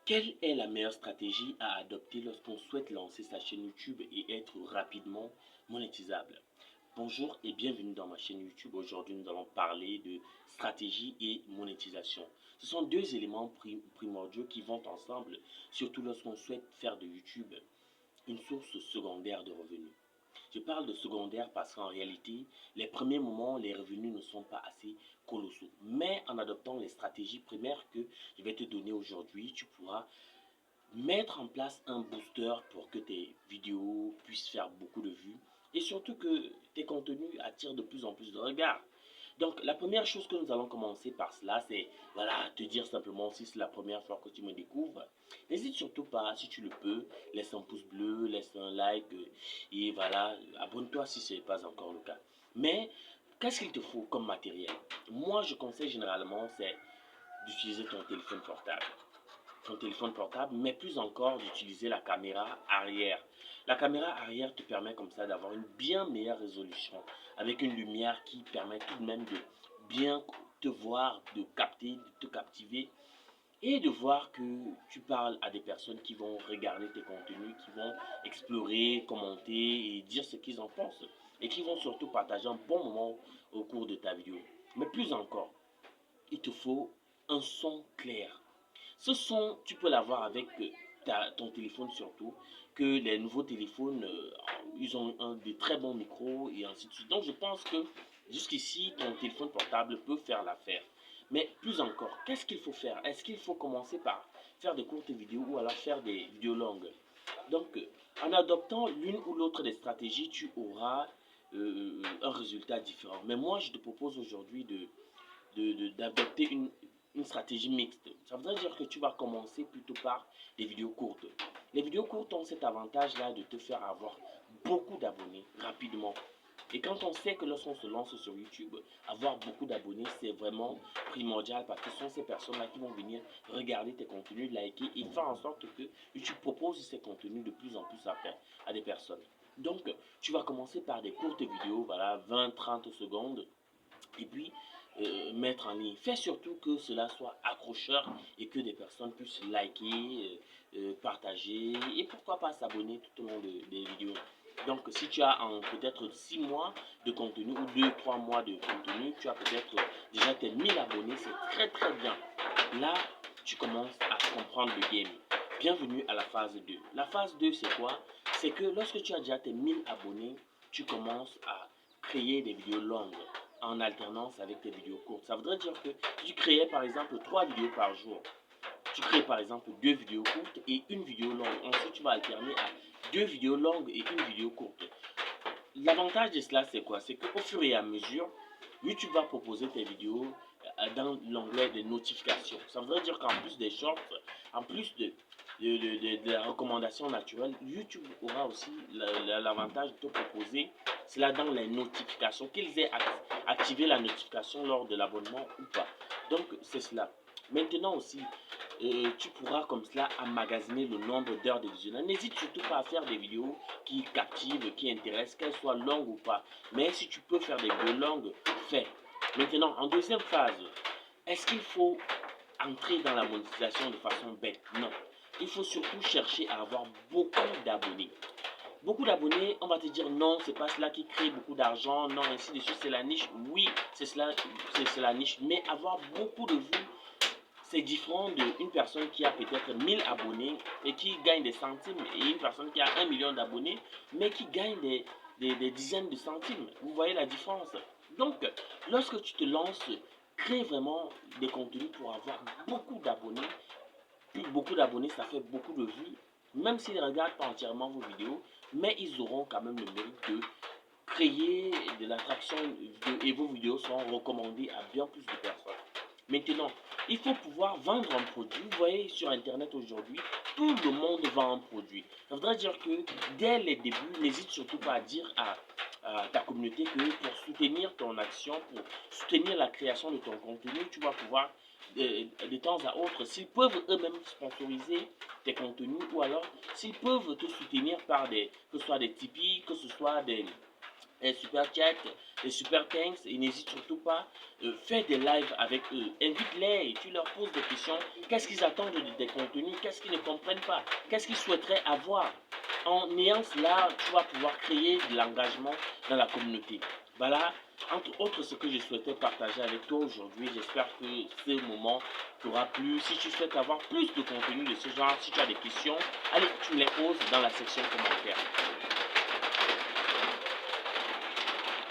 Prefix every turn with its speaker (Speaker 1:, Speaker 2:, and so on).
Speaker 1: Quelle est la meilleure stratégie à adopter lorsqu'on souhaite lancer sa chaîne YouTube et être rapidement monétisable? Bonjour et bienvenue dans ma chaîne YouTube. Aujourd'hui, nous allons parler de stratégie et monétisation. Ce sont deux éléments primordiaux qui vont ensemble, surtout lorsqu'on souhaite faire de YouTube une source secondaire de revenus. Je parle de secondaire parce qu'en réalité, les premiers moments, les revenus ne sont pas assez colossaux. Mais en adoptant les stratégies primaires que je vais te donner aujourd'hui, tu pourras mettre en place un booster pour que tes vidéos puissent faire beaucoup de vues et surtout que tes contenus attirent de plus en plus de regards. Donc la première chose que nous allons commencer par cela, c'est voilà, te dire simplement si c'est la première fois que tu me découvres. N'hésite surtout pas, si tu le peux, laisse un pouce bleu, laisse un like et voilà, abonne-toi si ce n'est pas encore le cas. Mais qu'est-ce qu'il te faut comme matériel? Moi, je conseille généralement, c'est d'utiliser ton téléphone portable, mais plus encore d'utiliser la caméra arrière. La caméra arrière te permet comme ça d'avoir une bien meilleure résolution avec une lumière qui permet tout de même de bien te voir, de capter, de te captiver et de voir que tu parles à des personnes qui vont regarder tes contenus, qui vont explorer, commenter et dire ce qu'ils en pensent et qui vont surtout partager un bon moment au cours de ta vidéo. Mais plus encore, il te faut un son clair. Ce son, tu peux l'avoir avec ton téléphone surtout, que les nouveaux téléphones, ils ont des très bons micros et ainsi de suite. Donc je pense que jusqu'ici, ton téléphone portable peut faire l'affaire. Mais plus encore, qu'est-ce qu'il faut faire? Est-ce qu'il faut commencer par faire de courtes vidéos ou alors faire des vidéos longues? Donc, en adoptant l'une ou l'autre des stratégies, tu auras un résultat différent. Mais moi, je te propose aujourd'hui d'adopter une stratégie mixte. Ça voudrait dire que tu vas commencer plutôt par des vidéos courtes. Les vidéos courtes ont cet avantage-là de te faire avoir beaucoup d'abonnés rapidement. Et quand on sait que lorsqu'on se lance sur YouTube, avoir beaucoup d'abonnés, c'est vraiment primordial parce que ce sont ces personnes-là qui vont venir regarder tes contenus, liker et faire en sorte que YouTube propose ces contenus de plus en plus à des personnes. Donc, tu vas commencer par des courtes vidéos, voilà, 20-30 secondes, et puis mettre en ligne. Fais surtout que cela soit accrocheur et que des personnes puissent liker, partager et pourquoi pas s'abonner tout au long des vidéos. Donc si tu as peut-être 6 mois de contenu ou 2-3 mois de contenu, tu as peut-être déjà tes 1000 abonnés, c'est très très bien. Là, tu commences à comprendre le game. Bienvenue à la phase 2. La phase 2, c'est quoi? C'est que lorsque tu as déjà tes 1000 abonnés, tu commences à créer des vidéos longues en alternance avec tes vidéos courtes. Ça voudrait dire que tu créais par exemple 3 vidéos par jour. Tu crées par exemple 2 vidéos courtes et une vidéo longue. Ensuite, tu vas alterner à 2 vidéos longues et une vidéo courte. L'avantage de cela, c'est quoi? C'est qu'au fur et à mesure, YouTube va proposer tes vidéos dans l'onglet de notifications. Ça voudrait dire qu'en plus des shorts, en plus de la recommandation naturelle, YouTube aura aussi l'avantage de te proposer cela dans les notifications, qu'ils aient activé la notification lors de l'abonnement ou pas. Donc, c'est cela. Maintenant aussi, tu pourras comme cela emmagasiner le nombre d'heures de visionnage. N'hésite surtout pas à faire des vidéos qui captivent, qui intéressent, qu'elles soient longues ou pas. Mais si tu peux faire des vidéos longues, fais. Maintenant, en deuxième phase, est-ce qu'il faut entrer dans la monétisation de façon bête? Non. Il faut surtout chercher à avoir beaucoup d'abonnés. Beaucoup d'abonnés, on va te dire non, c'est pas cela qui crée beaucoup d'argent, non, ainsi de suite, c'est la niche. Oui, c'est la niche, mais avoir beaucoup de vues, c'est différent d'une personne qui a peut-être 1000 abonnés et qui gagne des centimes et une personne qui a 1 million d'abonnés mais qui gagne des dizaines de centimes. Vous voyez la différence? Donc, lorsque tu te lances, crée vraiment des contenus pour avoir beaucoup d'abonnés. Plus beaucoup d'abonnés, ça fait beaucoup de vues. Même s'ils ne regardent pas entièrement vos vidéos, mais ils auront quand même le mérite de créer de l'attraction et vos vidéos seront recommandées à bien plus de personnes. Maintenant, il faut pouvoir vendre un produit. Vous voyez sur Internet aujourd'hui, tout le monde vend un produit. Ça voudrait dire que dès les débuts, n'hésite surtout pas à dire à ta communauté que pour soutenir ton action, pour soutenir la création de ton contenu, tu vas pouvoir de temps à autre, s'ils peuvent eux-mêmes sponsoriser tes contenus ou alors s'ils peuvent te soutenir par que ce soit des Tipeee, que ce soit les super chats, les super thanks, et n'hésite surtout pas, fais des lives avec eux, invite-les, tu leur poses des questions, qu'est-ce qu'ils attendent des contenus, qu'est-ce qu'ils ne comprennent pas, qu'est-ce qu'ils souhaiteraient avoir. En ayant cela, tu vas pouvoir créer de l'engagement dans la communauté. Voilà, entre autres, ce que je souhaitais partager avec toi aujourd'hui. J'espère que ce moment t'aura plu. Si tu souhaites avoir plus de contenu de ce genre, si tu as des questions, allez, tu me les poses dans la section commentaires.